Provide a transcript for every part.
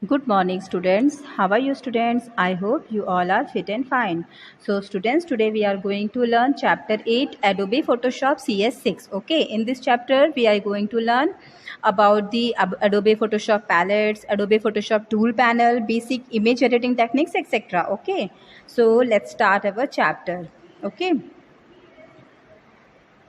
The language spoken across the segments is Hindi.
Good morning, students. How are you, students? I hope you all are fit and fine. So, students, today we are going to learn Chapter 8, Adobe Photoshop CS6. Okay, in this chapter, we are going to learn about the Adobe Photoshop palettes, Adobe Photoshop tool panel, basic image editing techniques, etc. Okay, so let's start our chapter. Okay.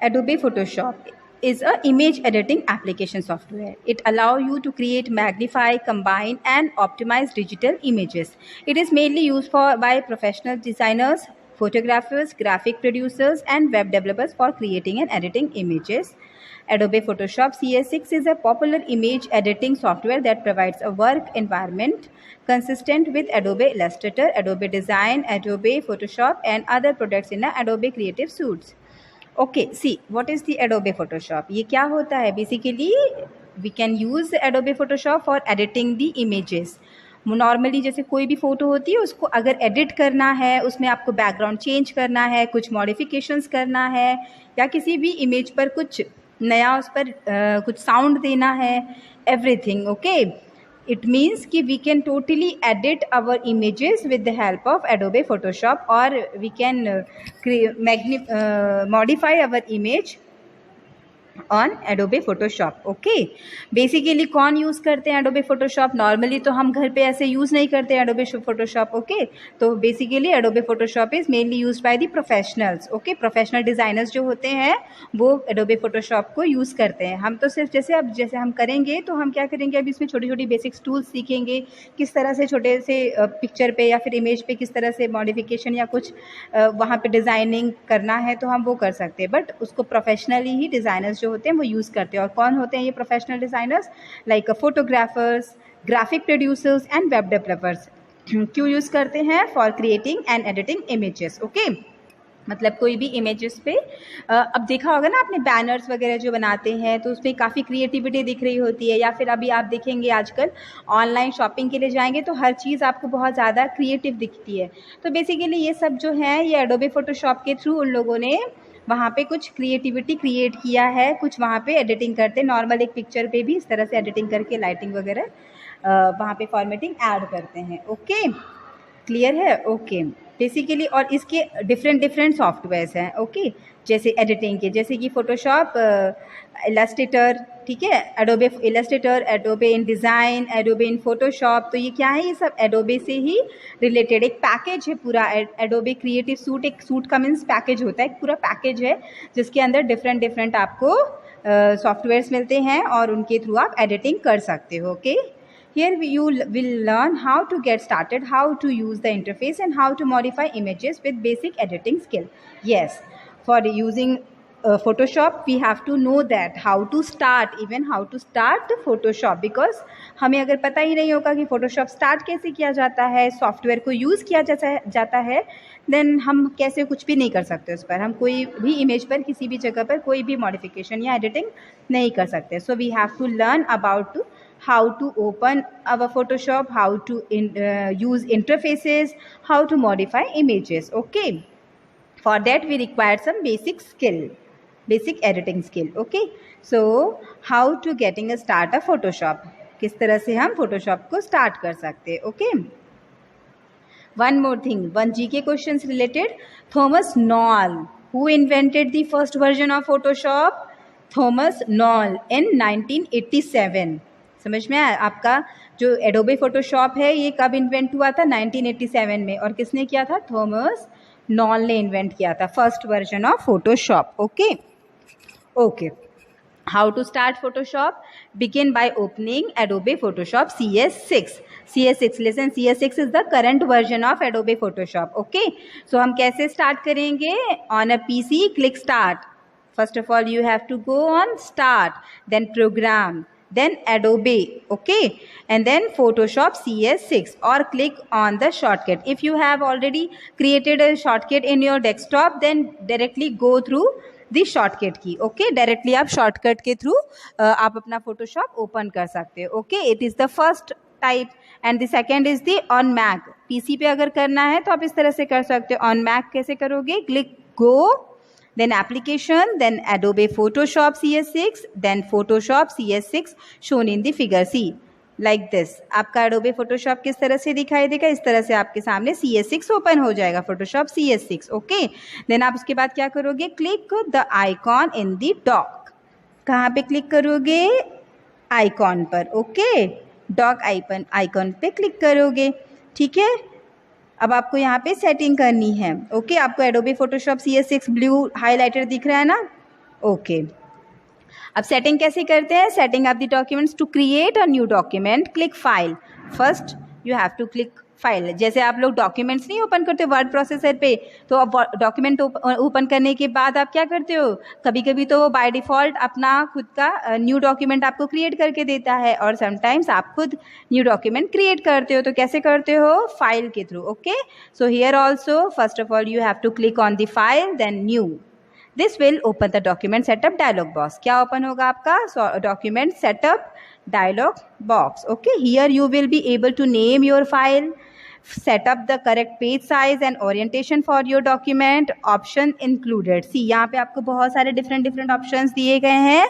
Adobe Photoshop is a image editing application software. It allows you to create, magnify, combine and optimize digital images. It is mainly used by professional designers, photographers, graphic producers and web developers for creating and editing images. Adobe Photoshop CS6 is a popular image editing software that provides a work environment consistent with Adobe Illustrator, Adobe Design, Adobe Photoshop and other products in the Adobe Creative Suites. Okay see what is the Adobe Photoshop. ये क्या होता है basically? We can use Adobe Photoshop for editing the images. Normally जैसे कोई भी फ़ोटो होती है उसको अगर एडिट करना है, उसमें आपको बैकग्राउंड चेंज करना है, कुछ मॉडिफिकेशंस करना है या किसी भी इमेज पर कुछ नया उस पर कुछ साउंड देना है, एवरीथिंग. ओके, it means कि we can totally edit our images with the help of Adobe Photoshop, or we can modify our image on Adobe Photoshop. Okay, basically कौन यूज़ करते हैं एडोबे फोटोशॉप? नॉर्मली तो हम घर पे ऐसे यूज़ नहीं करते हैं एडोबे फोटोशॉप. ओके, तो basically Adobe Photoshop is mainly use by the professionals. Okay, professional designers जो होते हैं वो एडोबे फोटोशॉप को यूज़ करते हैं. हम तो सिर्फ जैसे हम करेंगे तो हम क्या करेंगे, अभी इसमें छोटी छोटी बेसिक्स टूल्स सीखेंगे, किस तरह से छोटे से पिक्चर पे या फिर इमेज पे किस तरह से मॉडिफिकेशन या कुछ वहाँ पे डिज़ाइनिंग करना है तो हम वो कर सकते हैं. बट उसको प्रोफेशनली ही डिज़ाइनर्स जो होते हैं वो यूज़ करते हैं. और कौन होते हैं ये professional designers? Like photographers, graphic producers and web developers. क्यों यूज़ करते हैं? For creating and editing images. Okay, मतलब कोई भी इमेजेस पे अब देखा होगा ना आपने, बैनर्स वगैरह जो बनाते हैं तो उसमें काफ़ी क्रिएटिविटी दिख रही होती है. या फिर अभी आप देखेंगे आजकल ऑनलाइन शॉपिंग के लिए जाएंगे तो हर चीज़ आपको बहुत ज़्यादा क्रिएटिव दिखती है. तो बेसिकली ये सब जो है ये एडोबे फोटोशॉप के थ्रू उन लोगों ने वहाँ पे कुछ क्रिएटिविटी क्रिएट किया है, कुछ वहाँ पे एडिटिंग करते, नॉर्मल एक पिक्चर पे भी इस तरह से एडिटिंग करके लाइटिंग वगैरह वहाँ पे फॉर्मेटिंग ऐड करते हैं. ओके, क्लियर है? ओके, बेसिकली और इसके डिफरेंट सॉफ्टवेयर्स हैं. ओके, जैसे एडिटिंग के, जैसे कि फोटोशॉप, इलस्ट्रेटर, ठीक है, एडोबे इलस्ट्रेटर, एडोबे इन डिज़ाइन, एडोबे इन फोटोशॉप. तो ये क्या है? ये सब एडोबे से ही रिलेटेड एक पैकेज है पूरा. एडोबे क्रिएटिव सूट, एक सूट का मीन्स पैकेज होता है, एक पूरा पैकेज है जिसके अंदर डिफरेंट आपको सॉफ्टवेयर्स मिलते हैं और उनके थ्रू आप एडिटिंग कर सकते हो. Okay, here you will learn how to get started, how to use the interface and how to modify images with basic editing skill. Yes, for using Photoshop we have to know that how to start, even how to start Photoshop, because हमें अगर पता ही नहीं होगा कि Photoshop स्टार्ट कैसे किया जाता है, सॉफ्टवेयर को यूज़ किया जाता है, देन हम कैसे कुछ भी नहीं कर सकते उस पर. हम कोई भी इमेज पर किसी भी जगह पर कोई भी मॉडिफिकेशन या एडिटिंग नहीं कर सकते. So we have to learn about how to open our Photoshop, how to use interfaces, how to modify images. Okay, for that we require some basic editing skill. Okay, so how to getting a start of Photoshop, किस तरह से हम Photoshop को start कर सकते हैं. Okay, one more thing, one GK questions related. Thomas Knoll, who invented the first version of Photoshop? Thomas Knoll in 1987. समझ में आया? आपका जो एडोबे फोटोशॉप है ये कब इन्वेंट हुआ था? 1987 में. और किसने किया था? थॉमस नॉल ने इन्वेंट किया था first version of Photoshop. Okay okay, how to start Photoshop? Begin by opening Adobe Photoshop CS6. Listen, CS6 is the current version of Adobe Photoshop. Okay, so हम कैसे स्टार्ट करेंगे? On a PC, click start. First of all you have to go on start, then program, then Adobe, okay, and then Photoshop CS6, or click on the shortcut. If you have already created a shortcut in your desktop, then directly go through the shortcut key. Okay, directly आप shortcut के through आप अपना Photoshop open कर सकते हो. Okay, it is the first type and the second is the on Mac. PC पे अगर करना है तो आप इस तरह से कर सकते हो. On Mac कैसे करोगे? Click go, then application, then Adobe Photoshop CS6, then Photoshop CS6 shown in the figure. See, like this. आपका एडोबे फोटोशॉप किस तरह से दिखाई देगा, इस तरह से आपके सामने CS6 ओपन हो जाएगा, फोटोशॉप CS6। ओके, देन आप उसके बाद क्या करोगे, click the icon in the dock. कहाँ पे क्लिक करोगे, आइकॉन पर। ओके, डॉक आइकॉन पे क्लिक करोगे। ठीक है, अब आपको यहाँ पे सेटिंग करनी है। ओके, आपको Adobe Photoshop CS6 blue highlighter दिख रहा है ना। ओके, अब सेटिंग कैसे करते हैं, setting of the documents. To create a new document click file, first you have to click file. जैसे आप लोग डॉक्यूमेंट्स नहीं ओपन करते वर्ड प्रोसेसर पे, तो अब डॉक्यूमेंट ओपन करने के बाद आप क्या करते हो, कभी कभी तो वो बाय डिफ़ॉल्ट अपना खुद का न्यू डॉक्यूमेंट आपको क्रिएट करके देता है, और समटाइम्स आप खुद न्यू डॉक्यूमेंट क्रिएट करते हो। तो कैसे करते हो, फाइल के थ्रू। Okay, so here also first of all you have to click on the file, then new. This will open the document setup dialog box. क्या open होगा आपका, document setup dialog box. Okay, here you will be able to name your file, set up the correct page size and orientation for your document. Option included. See, यहाँ पे आपको बहुत सारे different options दिए गए हैं.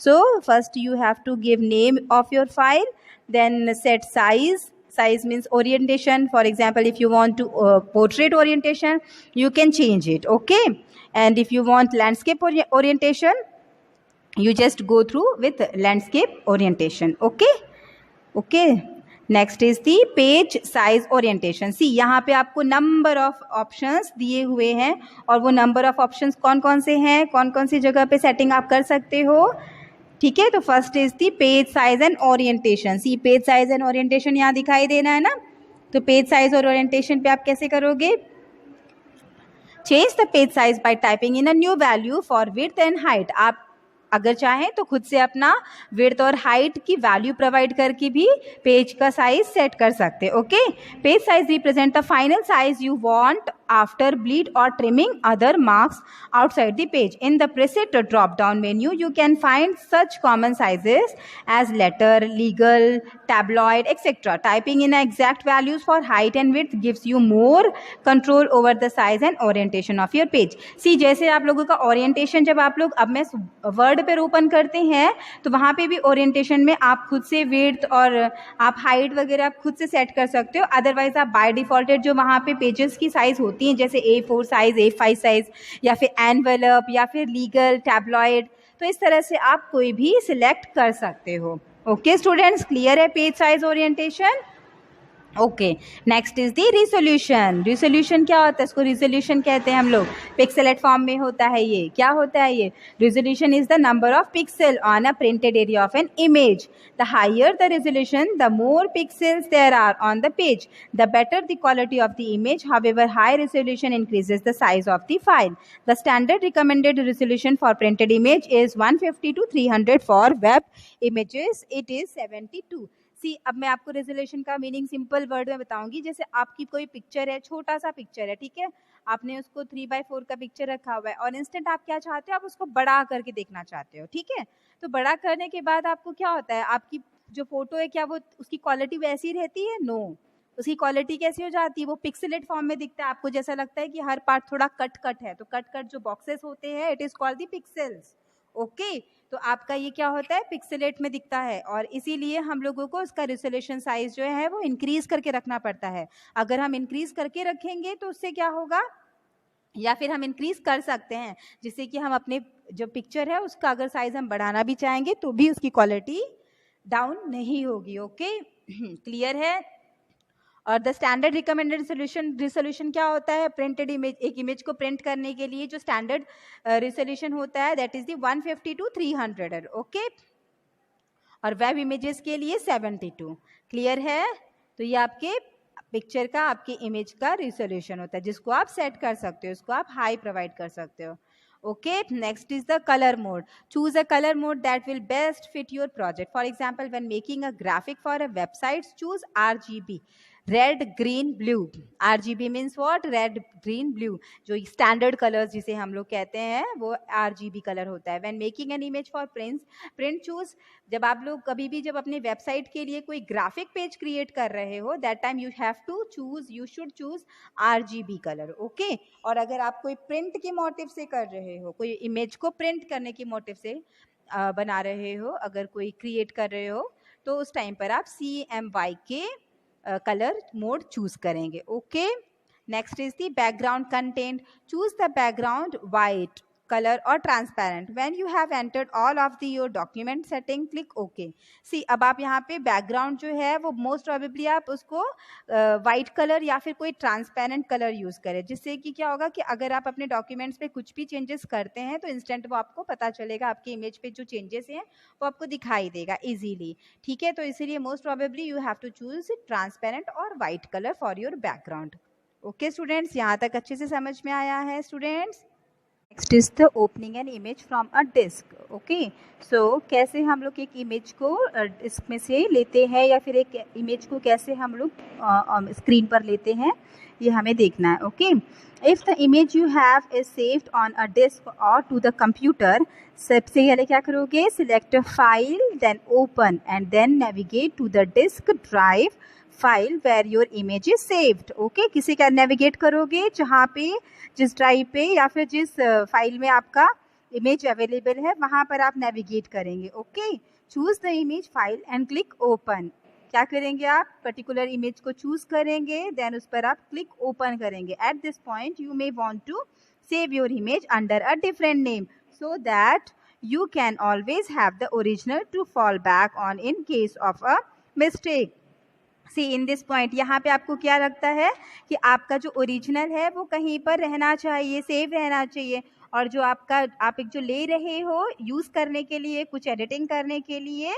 So first you have to give name of your file, then set size. Size means orientation. For example, if you want to portrait orientation, you can change it. Okay, and if you want landscape orientation, you just go through with landscape orientation. Okay, next is the page size orientation. See, यहाँ पे आपको number of options दिए हुए हैं, और वो number of options कौन कौन से हैं, कौन कौन सी जगह पे सेटिंग आप कर सकते हो। ठीक है, तो first is the page size and orientation. See, page size and orientation यहाँ दिखाई देना है ना, तो पेज साइज और ओरिएंटेशन पे आप कैसे करोगे, change the page size bye typing in a new value for width and height. आप अगर चाहें तो खुद से अपना विड्थ और हाइट की वैल्यू प्रोवाइड करके भी पेज का साइज सेट कर सकते हैं। Okay, page size represent the final size you want after bleed or trimming other marks outside the page. In the preset drop down menu you can find such common sizes as letter, legal, tabloid, etc. Typing in exact values for height and width gives you more control over the size and orientation of your page. See, जैसे आप लोगों का orientation जब आप लोग, अब मैं वर्ड पर ओपन करते हैं तो वहाँ पे भी ओरिएंटेशन में आप खुद से विड्थ और आप हाइट वगैरह आप खुद से सेट कर सकते हो। अदरवाइज आप बाय डिफॉल्टेड जो वहाँ पे पेजेस की साइज होती हैं, जैसे A4 साइज, A5 साइज, या फिर एनवेलप, या फिर लीगल, टैब्लॉइड, तो इस तरह से आप कोई भी सिलेक्ट कर सकते हो। ओके स्टूडेंट्स, क्लियर है page size orientation. Okay, next is the resolution. Resolution क्या होता है, इसको रिजोल्यूशन कहते हैं हम लोग, पिक्सेलेट फॉर्म में होता है ये। क्या होता है ये, resolution is the number of pixel on a printed area of an image. The higher the resolution, the more pixels there are on the page, the better the quality of the image. However, high resolution increases the size of the file. The standard recommended resolution for printed image is 150 to 300, for web images it is 72। See, अब मैं आपको रेजोल्यूशन का मीनिंग सिंपल वर्ड में बताऊंगी। जैसे आपकी कोई पिक्चर है, छोटा सा पिक्चर है, ठीक है, आपने उसको 3x4 का पिक्चर रखा हुआ है, और इंस्टेंट आप क्या चाहते हो, आप उसको बड़ा करके देखना चाहते हो। ठीक है, तो बड़ा करने के बाद आपको क्या होता है, आपकी जो फोटो है क्या वो उसकी क्वालिटी वैसी रहती है, नो, उसकी क्वालिटी कैसी हो जाती है, वो पिक्सेलेट फॉर्म में दिखता है। आपको जैसा लगता है कि हर पार्ट थोड़ा कट है, तो कट जो बॉक्सेस होते हैं, it is called the pixels. Okay, तो आपका ये क्या होता है, पिक्सेलेट में दिखता है, और इसीलिए हम लोगों को उसका रिजोल्यूशन साइज जो है वो इंक्रीज करके रखना पड़ता है। अगर हम इंक्रीज करके रखेंगे तो उससे क्या होगा, या फिर हम इंक्रीज कर सकते हैं, जिससे कि हम अपने जो पिक्चर है उसका अगर साइज हम बढ़ाना भी चाहेंगे तो भी उसकी क्वालिटी डाउन नहीं होगी। ओके, क्लियर है। और द स्टैंडर्ड रिकमेंडेड रिजोल्यूशन क्या होता है, प्रिंटेड इमेज, एक इमेज को प्रिंट करने के लिए जो स्टैंडर्ड रिजोल्यूशन होता है that is the 150 to 300। Okay, और वेब इमेजेस के लिए 72। क्लियर है, तो ये आपके पिक्चर का, आपके इमेज का रिजोल्यूशन होता है, जिसको आप सेट कर सकते हो, उसको आप हाई प्रोवाइड कर सकते हो। Okay, next is the color mode. Choose a color mode that will best fit your project. For example, when making a graphic for a website, choose RGB, red, green, blue. RGB means what, red, green, blue. जो standard colors जिसे हम लोग कहते हैं वो RGB color होता है। When making an image for print choose, जब आप लोग कभी भी जब अपने वेबसाइट के लिए कोई ग्राफिक पेज क्रिएट कर रहे हो, that time you have to choose, you should choose RGB colour. Okay, और अगर आप कोई प्रिंट के मोटिव से कर रहे हो, कोई इमेज को प्रिंट करने के मोटिव से बना रहे हो, अगर कोई क्रिएट कर रहे हो, तो उस टाइम पर आप CMYK कलर मोड चूज करेंगे. Okay, next is the background content. Choose the background white color or transparent. When you have entered all of the your document setting, click OK. See, अब आप यहाँ पे background जो है वो most probably आप उसको white color या फिर कोई transparent color use करें, जिससे कि क्या होगा कि अगर आप अपने documents पे कुछ भी changes करते हैं तो instant वो आपको पता चलेगा, आपके image पे जो changes हैं वो आपको दिखाई देगा easily. ठीक है, तो इसीलिए most probably you have to choose transparent or white color for your background. Okay students, यहाँ तक अच्छे से समझ में आया है students? Next is the opening an image from a disk. Okay, so कैसे हम लोग एक इमेज को डिस्क में से लेते हैं या फिर एक इमेज को कैसे हम लोग स्क्रीन पर लेते हैं, ये हमें देखना है. Okay, if the image you have is saved on a disk और टू द कंप्यूटर, सबसे पहले क्या करोगे, select file, then open and then navigate to the disk drive file where your image is saved. Okay, किसी का नेविगेट करोगे जहाँ पे, जिस ड्राइव पे या फिर जिस फाइल में आपका इमेज अवेलेबल है वहाँ पर आप नेविगेट करेंगे. Okay, choose the image file and click open. क्या करेंगे आप, पर्टिकुलर इमेज को चूज करेंगे, देन उस पर आप क्लिक ओपन करेंगे. At this point you may want to save your image under a different name so that you can always have the original to fall back on in case of a mistake. See in this point, यहाँ पे आपको क्या लगता है कि आपका जो ओरिजिनल है वो कहीं पर रहना चाहिए, सेव रहना चाहिए, और जो आप एक जो ले रहे हो यूज़ करने के लिए, कुछ एडिटिंग करने के लिए,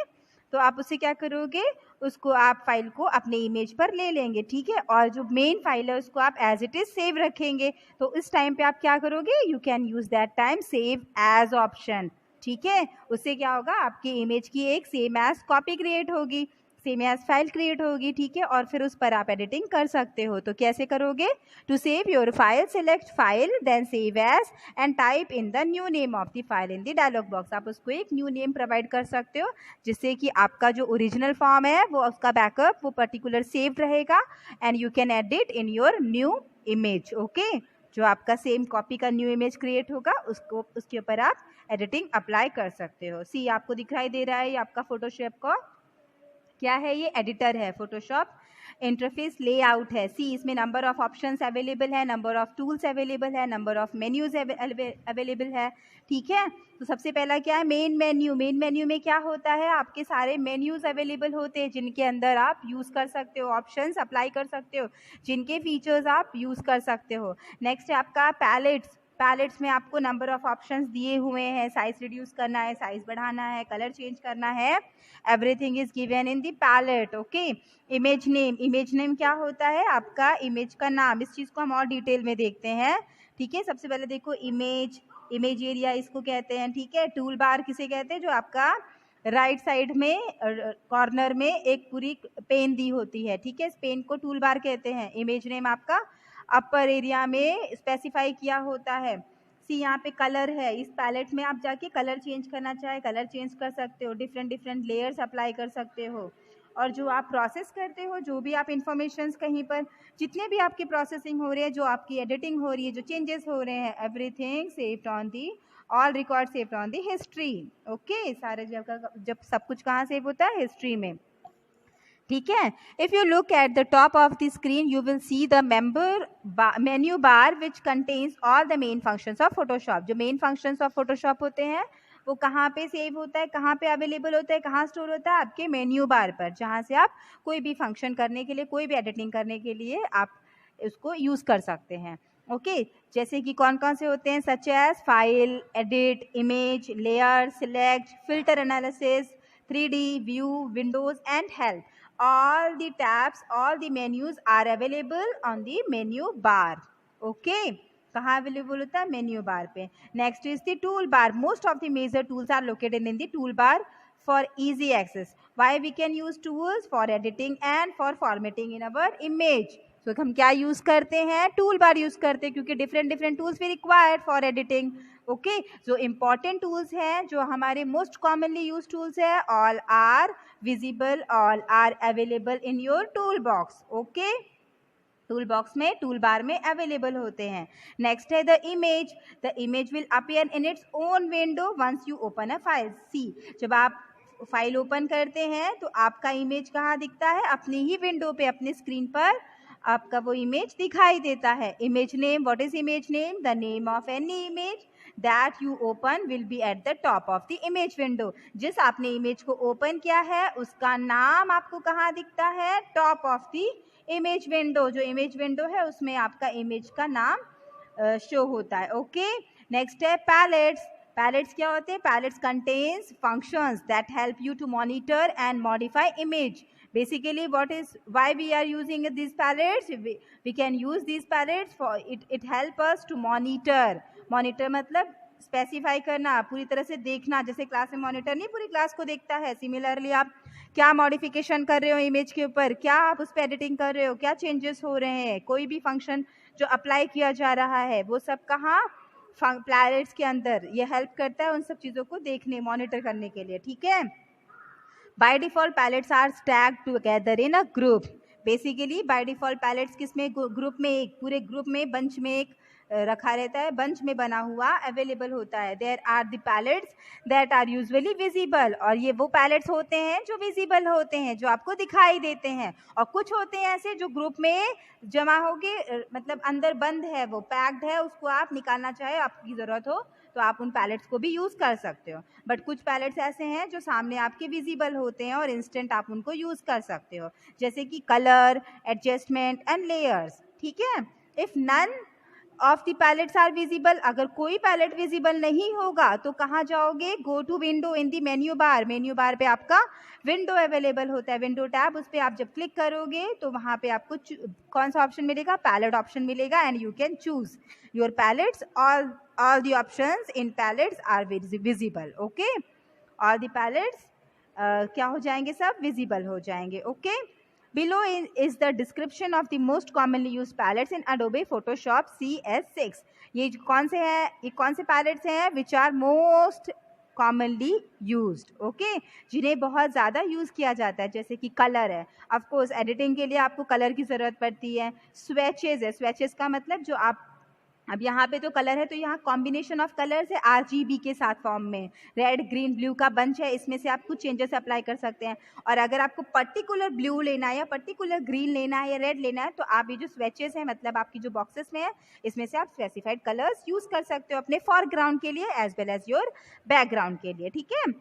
तो आप उसे क्या करोगे, उसको आप फाइल को अपने इमेज पर ले लेंगे. ठीक है, और जो मेन फाइल है उसको आप एज इट इज़ सेव रखेंगे. तो इस टाइम पे आप क्या करोगे, you can use that time save as option. ठीक है, उससे क्या होगा, आपकी इमेज की एक सेम एज कॉपी क्रिएट होगी, सेम एज फाइल क्रिएट होगी. ठीक है, और फिर उस पर आप एडिटिंग कर सकते हो. तो कैसे करोगे, to save your file select file then save as and type in the new name of the file in the dialog box. आप उसको एक न्यू नेम प्रोवाइड कर सकते हो जिससे कि आपका जो ओरिजिनल फॉर्म है वो उसका बैकअप वो पर्टिकुलर सेव्ड रहेगा and you can edit in your new image. Okay, जो आपका सेम कॉपी का न्यू इमेज क्रिएट होगा उसको, उसके ऊपर आप एडिटिंग अप्लाई कर सकते हो. सी, आपको दिखाई दे रहा है ये आपका फोटोशॉप का क्या है, ये एडिटर है, फोटोशॉप इंटरफेस लेआउट है. सी, इसमें नंबर ऑफ ऑप्शंस अवेलेबल है, नंबर ऑफ टूल्स अवेलेबल है, नंबर ऑफ मेन्यूज अवेलेबल है. ठीक है, तो सबसे पहला क्या है, मेन मेन्यू. मेन मेन्यू में क्या होता है, आपके सारे मेन्यूज अवेलेबल होते हैं जिनके अंदर आप यूज़ कर सकते हो, ऑप्शंस अप्लाई कर सकते हो, जिनके फीचर्स आप यूज़ कर सकते हो. नेक्स्ट है आपका पैलेट्स. पैलेट्स में आपको नंबर ऑफ ऑप्शंस दिए हुए हैं, साइज रिड्यूस करना है, साइज बढ़ाना है, कलर चेंज करना है, everything is given in the palette. Okay, image name. Image name क्या होता है, आपका इमेज का नाम. इस चीज़ को हम और डिटेल में देखते हैं. ठीक है, सबसे पहले देखो इमेज, इमेज एरिया इसको कहते हैं. ठीक है, टूल बार किसे कहते हैं, जो आपका राइट साइड में कॉर्नर में एक पूरी पेन दी होती है. ठीक है, इस पेन को टूल बार कहते हैं. इमेज नेम आपका अपर एरिया में स्पेसिफाई किया होता है. सी, यहाँ पे कलर है, इस पैलेट में आप जाके कलर चेंज करना चाहे कलर चेंज कर सकते हो, डिफरेंट डिफरेंट लेयर्स अप्लाई कर सकते हो. और जो आप प्रोसेस करते हो, जो भी आप इंफॉर्मेशंस कहीं पर, जितने भी आपकी प्रोसेसिंग हो रही है, जो आपकी एडिटिंग हो रही है, जो चेंजेस हो रहे हैं, everything saved on the, all record saved on the history. Okay, सारे जब सब कुछ कहाँ सेव होता है, हिस्ट्री में. ठीक है, if you look at the top of the screen you will see the menu bar which contains all the main functions of Photoshop. जो मेन फंक्शंस ऑफ फोटोशॉप होते हैं वो कहाँ पे सेव होता है, कहाँ पे अवेलेबल होता है, कहाँ स्टोर होता है, आपके मेन्यू बार पर, जहाँ से आप कोई भी फंक्शन करने के लिए, कोई भी एडिटिंग करने के लिए आप इसको यूज़ कर सकते हैं. ओके, जैसे कि कौन कौन से होते हैं, such as file, edit, image, layer, select, filter analysis, 3D, view, windows and help. All the tabs, all the menus are available on the menu bar. Okay, कहाँ अवेलेबल होता है, मेन्यू बार पे. Next is the tool bar. Most of the major tools are located in the tool bar for easy access. Why we can use tools for editing and for formatting in our image. So हम क्या यूज करते हैं, टूल बार यूज करते हैं, क्योंकि different different tools we required for editing. Okay, जो इम्पॉर्टेंट टूल्स हैं, जो हमारे मोस्ट कॉमनली यूज टूल्स है, all are visible, all are available in your toolbox. Okay, toolbox में, टूल बार में अवेलेबल होते हैं. नेक्स्ट है the image. The image will appear in its own window once you open a file. See, जब आप फाइल ओपन करते हैं तो आपका इमेज कहाँ दिखता है? अपनी ही विंडो पे, अपने स्क्रीन पर आपका वो इमेज दिखाई देता है. Image name, what is image name? The name of any image that you open will be at the top of the image window. जिस आपने इमेज को ओपन किया है उसका नाम आपको कहाँ दिखता है? Top of the image window. जो इमेज विंडो है उसमें आपका इमेज का नाम शो होता है. ओके, नेक्स्ट है पैलेट्स. पैलेट्स क्या होते हैं? Palettes contains functions that help you to monitor and modify image. Basically, why we are using these palettes? We can use these palettes for it help us to monitor मतलब स्पेसिफाई करना, पूरी तरह से देखना. जैसे क्लास में मॉनिटर नहीं पूरी क्लास को देखता है, सिमिलरली आप क्या मॉडिफिकेशन कर रहे हो इमेज के ऊपर, क्या आप उस पर एडिटिंग कर रहे हो, क्या चेंजेस हो रहे हैं, कोई भी फंक्शन जो अप्लाई किया जा रहा है वो सब कहाँ? पैलेट्स के अंदर. ये हेल्प करता है उन सब चीज़ों को देखने, मॉनिटर करने के लिए. ठीक है. By default palettes are stacked together in a group. Basically by default palettes किसमें? ग्रुप में, एक पूरे ग्रुप में, बंच में एक रखा रहता है, बंच में बना हुआ अवेलेबल होता है. There are the palettes that are usually visible. और ये वो पैलेट्स होते हैं जो विजिबल होते हैं, जो आपको दिखाई देते हैं. और कुछ होते हैं ऐसे जो ग्रुप में जमा होके मतलब अंदर बंद है, वो पैक्ड है, उसको आप निकालना चाहे, आपकी ज़रूरत हो तो आप उन पैलेट्स को भी यूज़ कर सकते हो. बट कुछ पैलेट्स ऐसे हैं जो सामने आपके विजिबल होते हैं और इंस्टेंट आप उनको यूज़ कर सकते हो, जैसे कि कलर, एडजस्टमेंट एंड लेयर्स. ठीक है. If none of the palettes are visible, अगर कोई पैलेट विजिबल नहीं होगा तो कहाँ जाओगे? Go to window in the menu bar. Menu bar पे आपका विंडो अवेलेबल होता है, विंडो टैब. उस पर आप जब क्लिक करोगे तो वहाँ पे आपको कौन सा ऑप्शन मिलेगा? पैलेट ऑप्शन मिलेगा. And you can choose your palettes. all the options in palettes are visible. Okay, all the palettes क्या हो जाएंगे? सब visible हो जाएंगे. Okay, below is the description of the most commonly used palettes in Adobe Photoshop CS6. ये कौन से हैं? ये कौन से palettes हैं? which are most commonly used. Okay, जिन्हें बहुत ज़्यादा यूज़ किया जाता है. जैसे कि कलर है, ऑफ कोर्स एडिटिंग के लिए आपको कलर की ज़रूरत पड़ती है. स्वेचेस है, स्वेचेस का मतलब जो आप अब यहाँ पे तो कलर है तो यहाँ कॉम्बिनेशन ऑफ कलर्स है RGB के साथ फॉर्म में. रेड, ग्रीन, ब्लू का बंच है, इसमें से आप कुछ चेंजेस अप्लाई कर सकते हैं. और अगर आपको पर्टिकुलर ब्लू लेना है या पर्टिकुलर ग्रीन लेना है या रेड लेना है तो आप ये जो स्वेचेस हैं मतलब आपकी जो बॉक्सेस में है इसमें से आप स्पेसिफाइड कलर्स यूज़ कर सकते हो अपने फॉरग्राउंड के लिए as well as your background के लिए. ठीक है.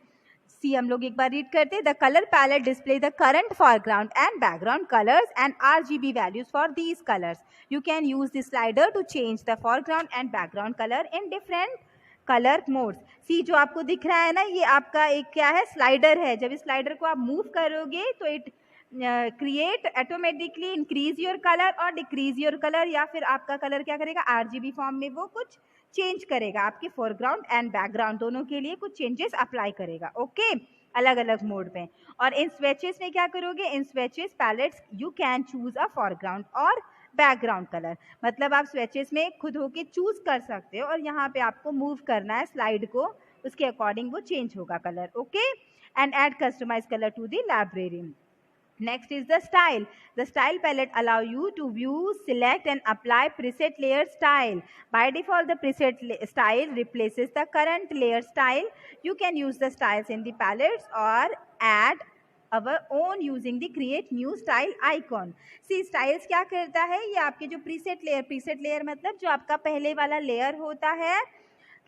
सी हम लोग एक बार रीड करते हैं. The colour palette display the current foreground and background colours and RGB values for these colours. You can use the slider to change the foreground and background colour in different colour modes. See जो आपको दिख रहा है ना, ये आपका एक क्या है? स्लाइडर है. जब इस स्लाइडर को आप मूव करोगे तो it create automatically increase your colour और डिक्रीज योर कलर, या फिर आपका कलर क्या करेगा? RGB फॉर्म में वो कुछ चेंज करेगा, आपके फोरग्राउंड एंड बैकग्राउंड दोनों के लिए कुछ चेंजेस अप्लाई करेगा. ओके, अलग अलग मोड पे. और इन स्वेचेस में क्या करोगे? In swatches palettes you can choose a foreground और बैकग्राउंड कलर. मतलब आप स्वेचेस में खुद होके चूज कर सकते हो और यहाँ पे आपको मूव करना है स्लाइड को, उसके अकॉर्डिंग वो चेंज होगा colour. Okay, and add customise colour to the library. Next is the style. The style palette allow you to view, select and apply preset layer style. By default, the preset style replaces the current layer style. You can use the styles in the palettes or add our own using the create new style icon. See, styles क्या करता है? ये आपके जो preset layer मतलब जो आपका पहले वाला लेयर होता है,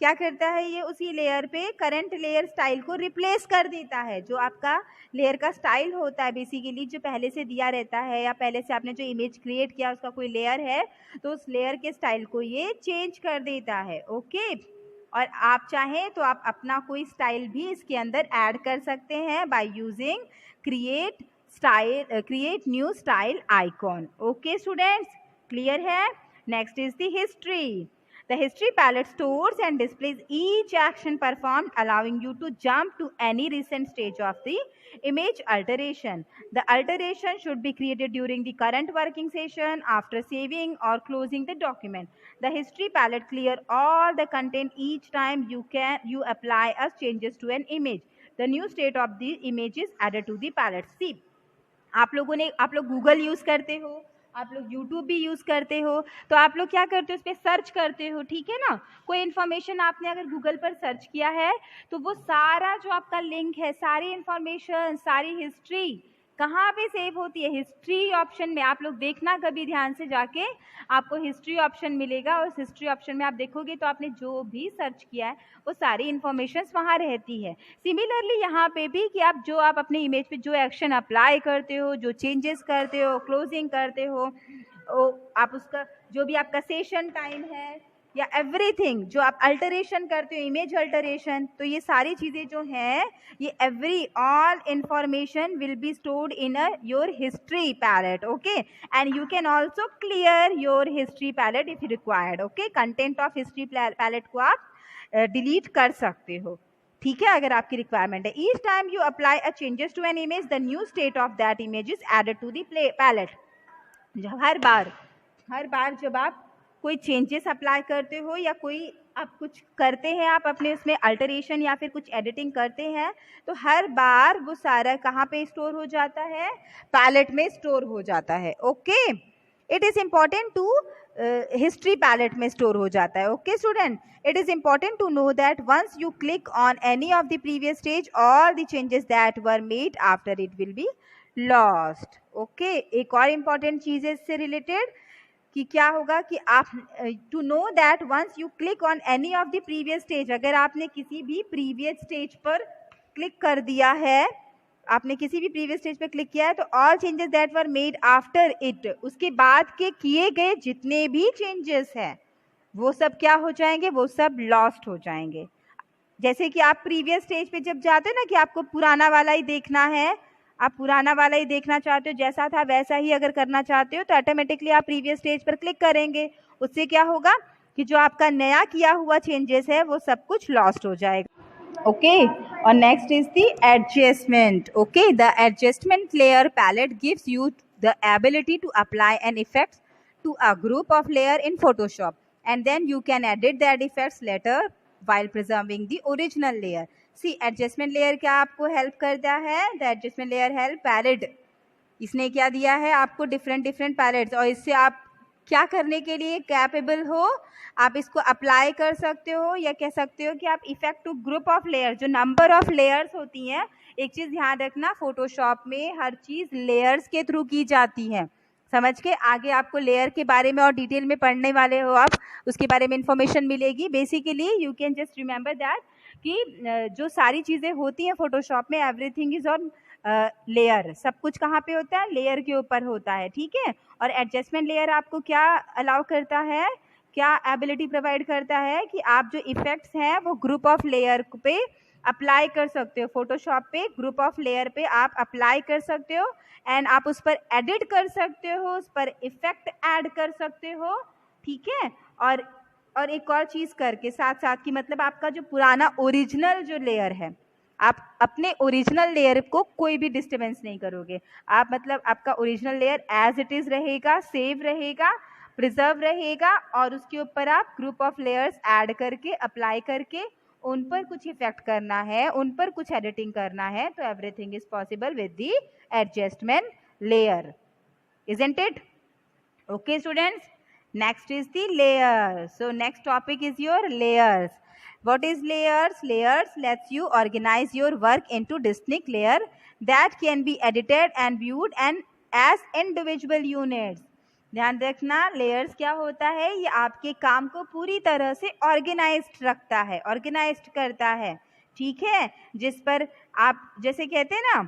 क्या करता है ये? उसी लेयर पे करंट लेयर स्टाइल को रिप्लेस कर देता है. जो आपका लेयर का स्टाइल होता है बेसिकली जो पहले से दिया रहता है या पहले से आपने जो इमेज क्रिएट किया उसका कोई लेयर है तो उस लेयर के स्टाइल को ये चेंज कर देता है. ओके, और आप चाहें तो आप अपना कोई स्टाइल भी इसके अंदर ऐड कर सकते हैं by using create new style icon. Okay students, clear है? Next is the history. The history palette stores and displays each action performed, allowing you to jump to any recent stage of the image alteration. The alteration should be created during the current working session after saving or closing the document. The history palette clear all the content each time you apply as changes to an image. The new state of the image is added to the palette. See, आप लोग Google यूज़ करते हो, आप लोग यूट्यूब भी यूज़ करते हो, तो आप लोग क्या करते हो, उस पर सर्च करते हो, ठीक है ना। कोई इन्फॉर्मेशन आपने अगर गूगल पर सर्च किया है तो वो सारा जो आपका लिंक है, सारी इन्फॉर्मेशन, सारी हिस्ट्री कहाँ पे सेव होती है, हिस्ट्री ऑप्शन में। आप लोग देखना कभी ध्यान से जाके, आपको हिस्ट्री ऑप्शन मिलेगा, और उस हिस्ट्री ऑप्शन में आप देखोगे तो आपने जो भी सर्च किया है वो सारी इन्फॉर्मेशन वहाँ रहती है। सिमिलरली यहाँ पे भी कि आप अपने इमेज पे जो एक्शन अप्लाई करते हो, जो चेंजेस करते हो, क्लोजिंग करते हो, आप उसका जो भी आपका सेशन टाइम है या एवरीथिंग जो आप अल्टरेशन करते हो, इमेज अल्टरेशन, तो ये सारी चीज़ें जो हैं, ये every all information will be stored in your history palette, okay. And you can also clear your history palette if required, okay. Content of history palette को आप डिलीट कर सकते हो, ठीक है, अगर आपकी रिक्वायरमेंट है। Each time you apply a changes to an image, the new state of that image is added to the palette. हर बार जब आप कोई चेंजेस अप्लाई करते हो या कोई आप कुछ करते हैं, आप अपने उसमें अल्टरेशन या फिर कुछ एडिटिंग करते हैं, तो हर बार वो सारा कहाँ पे स्टोर हो जाता है, पैलेट में स्टोर हो जाता है, okay. It is important to history palette में स्टोर हो जाता है, okay student. It is important to know that once you click on any of the previous stage, all the changes that were made after it will be lost, okay. एक और इम्पॉर्टेंट चीज़ है इससे रिलेटेड कि क्या होगा कि आप to know that once you click on any of the previous stage, अगर आपने किसी भी प्रीवियस स्टेज पर क्लिक कर दिया है, आपने किसी भी प्रीवियस स्टेज पर क्लिक किया है, तो all changes that were made after it, उसके बाद के किए गए जितने भी चेंजेस हैं वो सब क्या हो जाएंगे, वो सब लॉस्ट हो जाएंगे। जैसे कि आप प्रीवियस स्टेज पे जब जाते हो ना कि आपको पुराना वाला ही देखना है, आप पुराना वाला ही देखना चाहते हो, जैसा था वैसा ही अगर करना चाहते हो, तो ऑटोमेटिकली आप प्रीवियस स्टेज पर क्लिक करेंगे। उससे क्या होगा कि जो आपका नया किया हुआ चेंजेस है वो सब कुछ लॉस्ट हो जाएगा, ओके। और next is the adjustment, okay. The adjustment layer palette gives you the ability to apply an effect to a group of layer in Photoshop, and then you can edit that effects later while preserving the original layer. See, adjustment layer क्या आपको हेल्प करता है, the adjustment layer help palette, इसने क्या दिया है आपको, डिफरेंट पैलेट्स, और इससे आप क्या करने के लिए कैपेबल हो, आप इसको अप्लाई कर सकते हो, या कह सकते हो कि आप effect to group of layer, जो नंबर ऑफ लेयर्स होती हैं। एक चीज़ ध्यान रखना, फोटोशॉप में हर चीज़ लेयर्स के थ्रू की जाती है, समझ के। आगे आपको लेयर के बारे में और डिटेल में पढ़ने वाले हो आप, उसके बारे में इंफॉर्मेशन मिलेगी। Basically you can just remember that कि जो सारी चीज़ें होती हैं फोटोशॉप में, एवरीथिंग इज ऑन लेयर, सब कुछ कहाँ पे होता है, लेयर के ऊपर होता है, ठीक है। और एडजस्टमेंट लेयर आपको क्या अलाउ करता है, क्या एबिलिटी प्रोवाइड करता है कि आप जो इफेक्ट्स हैं वो ग्रुप ऑफ लेयर पे अप्लाई कर सकते हो, फोटोशॉप पे ग्रुप ऑफ लेयर पे आप अप्लाई कर सकते हो, एंड आप उस पर एडिट कर सकते हो, उस पर इफेक्ट ऐड कर सकते हो, ठीक है। और एक और चीज़ करके साथ साथ कि मतलब आपका जो पुराना ओरिजिनल जो लेयर है, आप अपने ओरिजिनल लेयर को कोई भी डिस्टर्बेंस नहीं करोगे, आप मतलब आपका original layer as it is रहेगा, सेव रहेगा, प्रिजर्व रहेगा, और उसके ऊपर आप ग्रुप ऑफ लेयर्स ऐड करके अप्लाई करके उन पर कुछ इफेक्ट करना है, उन पर कुछ एडिटिंग करना है, तो everything is possible with the adjustment layer, isn't it? Okay students, next is the layer. So next topic is your layers. What is layers? Layers lets you organize your work into distinct layer that can be edited and viewed and as individual units. ध्यान रखना, लेयर्स क्या होता है, ये आपके काम को पूरी तरह से ऑर्गेनाइज्ड रखता है, ऑर्गेनाइज्ड करता है, ठीक है। जिस पर आप जैसे कहते हैं ना,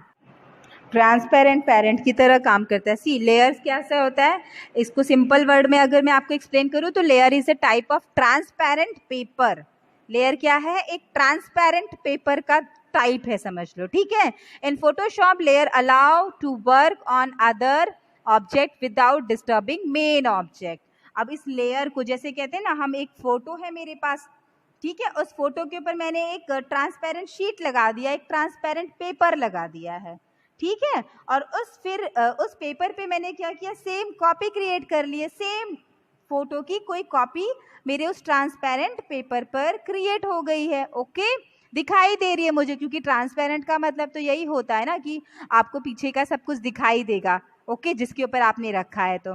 ट्रांसपेरेंट पेरेंट की तरह काम करता है। सी, लेयर्स कैसा होता है, इसको सिंपल वर्ड में अगर मैं आपको एक्सप्लेन करूँ तो layer is a type of transparent paper. Layer क्या है, एक ट्रांसपेरेंट पेपर का टाइप है, समझ लो, ठीक है। In Photoshop layer allow to work on other object without disturbing main object. अब इस लेयर को जैसे कहते हैं ना, हम एक फोटो है मेरे पास, ठीक है, उस फोटो के ऊपर मैंने एक ट्रांसपेरेंट शीट लगा दिया, एक ट्रांसपेरेंट पेपर लगा दिया है, ठीक है। और उस पेपर पे मैंने क्या किया, सेम कॉपी क्रिएट कर लिए, सेम फोटो की कोई कॉपी मेरे उस ट्रांसपेरेंट पेपर पर क्रिएट हो गई है, ओके, दिखाई दे रही है मुझे, क्योंकि ट्रांसपेरेंट का मतलब तो यही होता है ना कि आपको पीछे का सब कुछ दिखाई देगा, ओके, जिसके ऊपर आपने रखा है। तो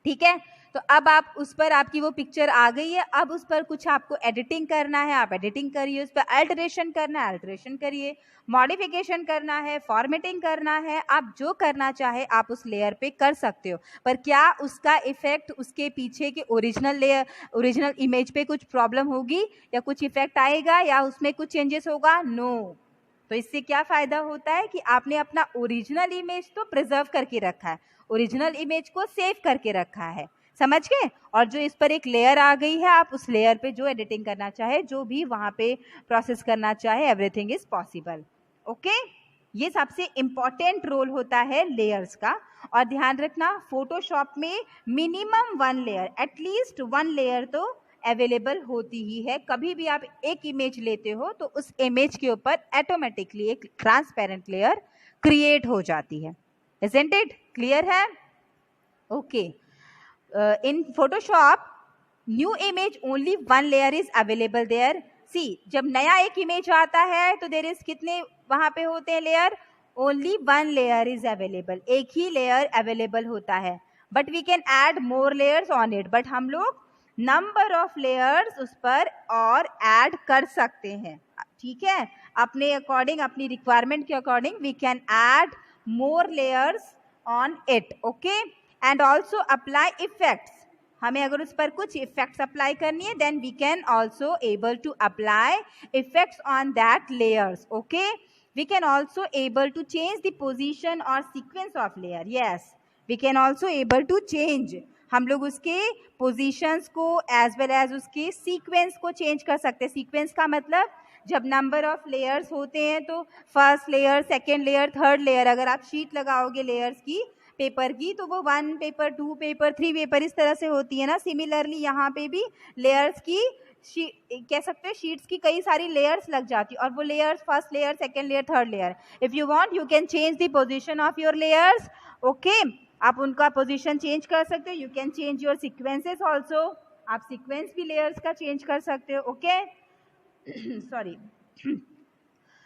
ठीक है। तो अब आप उस पर, आपकी वो पिक्चर आ गई है, अब उस पर कुछ आपको एडिटिंग करना है, आप एडिटिंग करिए, उस पर अल्टरेशन करना है, अल्टरेशन करिए, मॉडिफिकेशन करना है, फॉर्मेटिंग करना है, आप जो करना चाहे आप उस लेयर पे कर सकते हो। पर क्या उसका इफेक्ट उसके पीछे के ओरिजिनल लेयर, ओरिजिनल इमेज पे कुछ प्रॉब्लम होगी या कुछ इफेक्ट आएगा या उसमें कुछ चेंजेस होगा? नो। तो इससे क्या फायदा होता है कि आपने अपना ओरिजिनल इमेज तो प्रिजर्व करके रखा है, ओरिजिनल इमेज को सेव करके रखा है, समझ गए। और जो इस पर एक लेयर आ गई है, आप उस लेयर पे जो एडिटिंग करना चाहे, जो भी वहां पे प्रोसेस करना चाहे, एवरीथिंग इज पॉसिबल। ओके, ये सबसे इंपॉर्टेंट रोल होता है लेयर्स का। और ध्यान रखना, फोटोशॉप में मिनिमम 1 लेयर, एटलीस्ट 1 लेयर तो अवेलेबल होती ही है। कभी भी आप एक इमेज लेते हो तो उस इमेज के ऊपर ऑटोमेटिकली एक ट्रांसपेरेंट लेयर क्रिएट हो जाती है। इजंट इट क्लियर है? Okay, in Photoshop new image only 1 layer is available there. See, जब नया एक इमेज आता है तो देर इज कितने वहां पे होते हैं layer? Only 1 layer is available, एक ही लेयर अवेलेबल होता है। But we can add more layers on it, but हम लोग नंबर ऑफ लेयर्स उस पर और ऐड कर सकते हैं। ठीक है, अपने अकॉर्डिंग, अपनी रिक्वायरमेंट के according we can add more layers on it. Okay, and also apply effects. हमें अगर उस पर कुछ इफेक्ट्स अप्लाई करनी है, then we can also able to apply effects on that layers. Okay, we can also able to change the position और sequence of layer. Yes, we can also able to change, हम लोग उसके पोजिशंस को एज वेल एज उसके सीक्वेंस को चेंज कर सकते हैं। सीक्वेंस का मतलब जब नंबर ऑफ लेयर्स होते हैं तो first layer, second layer, third layer, अगर आप शीट लगाओगे लेयर्स की, पेपर की, तो वो 1 पेपर, 2 पेपर, 3 पेपर इस तरह से होती है ना। सिमिलरली यहाँ पे भी लेयर्स की कह सकते हैं शीट्स की कई सारी लेयर्स लग जाती है, और वो layers first layer, second layer, third layer. If you want you can change the position of your layers. Okay, आप उनका पोजीशन चेंज कर सकते हो। You can change your sequences also, आप सीक्वेंस भी लेयर्स का चेंज कर सकते हो। Okay, sorry,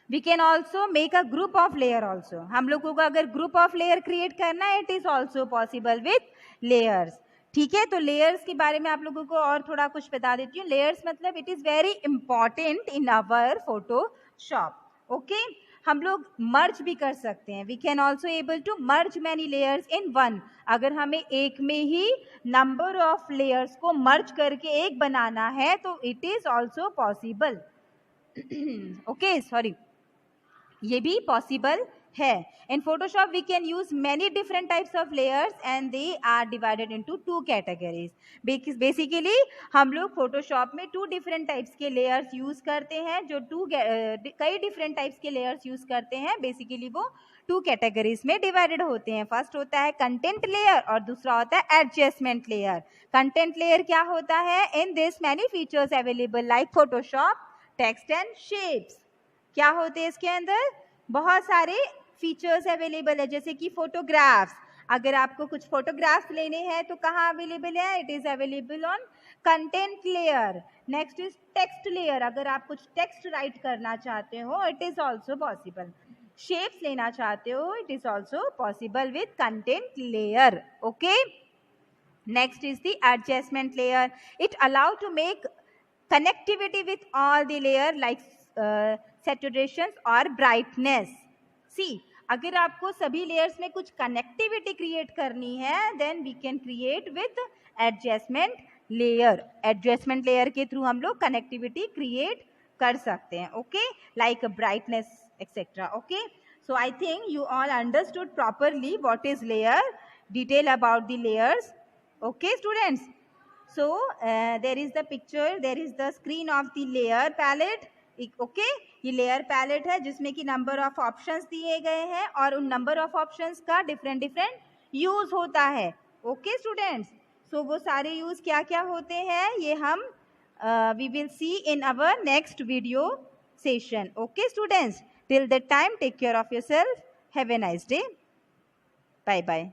we can also make a group of layer also. हम लोगों को अगर ग्रुप ऑफ लेयर क्रिएट करना है, it is also possible with layers. ठीक है, तो लेयर्स के बारे में आप लोगों को और थोड़ा कुछ बता देती हूँ। लेयर्स मतलब it is very important in our Photoshop. Okay, हम लोग मर्ज भी कर सकते हैं। We can also able to merge many layers in 1। अगर हमें एक में ही नंबर ऑफ लेयर्स को मर्ज करके एक बनाना है तो it is also possible. Okay, sorry, ये भी पॉसिबल है। In Photoshop we can use many different types of layers and they are divided into 2 categories. Basically हम लोग फोटोशॉप में 2 डिफरेंट टाइप्स के लेयर्स यूज करते हैं। जो कई डिफरेंट टाइप्स के लेयर्स यूज करते हैं, बेसिकली वो 2 कैटेगरीज में डिवाइडेड होते हैं। फर्स्ट होता है कंटेंट लेयर और दूसरा होता है एडजस्टमेंट लेयर। कंटेंट लेयर क्या होता है? In this many features available like Photoshop text and shapes. क्या होते हैं इसके अंदर? बहुत सारे फीचर्स अवेलेबल है, जैसे कि फोटोग्राफ्स। अगर आपको कुछ फोटोग्राफ्स लेने हैं तो कहाँ अवेलेबल है? It is available on content layer. Next is text layer. अगर आप कुछ टेक्स्ट राइट करना चाहते हो, it is also possible. Shapes लेना चाहते हो, it is also possible with content layer. Okay, next is the adjustment layer. It allow to make connectivity with all the layer like saturation और brightness. See, अगर आपको सभी layers में कुछ connectivity create करनी है, then we can create with adjustment layer. Adjustment layer के through हम लोग connectivity create कर सकते हैं. Okay, like brightness etc. Okay, so I think you all understood properly what is layer, detail about the layers. Okay students, so there is the picture, there is the screen of the layer palette. Okay, ये layer palette है जिसमें कि number of options दिए गए हैं और उन number of options का different use होता है. Okay students, so वो सारे use क्या क्या होते हैं ये हम we will see in our next video session. Okay students, till that time take care of yourself. Have a nice day. Bye bye.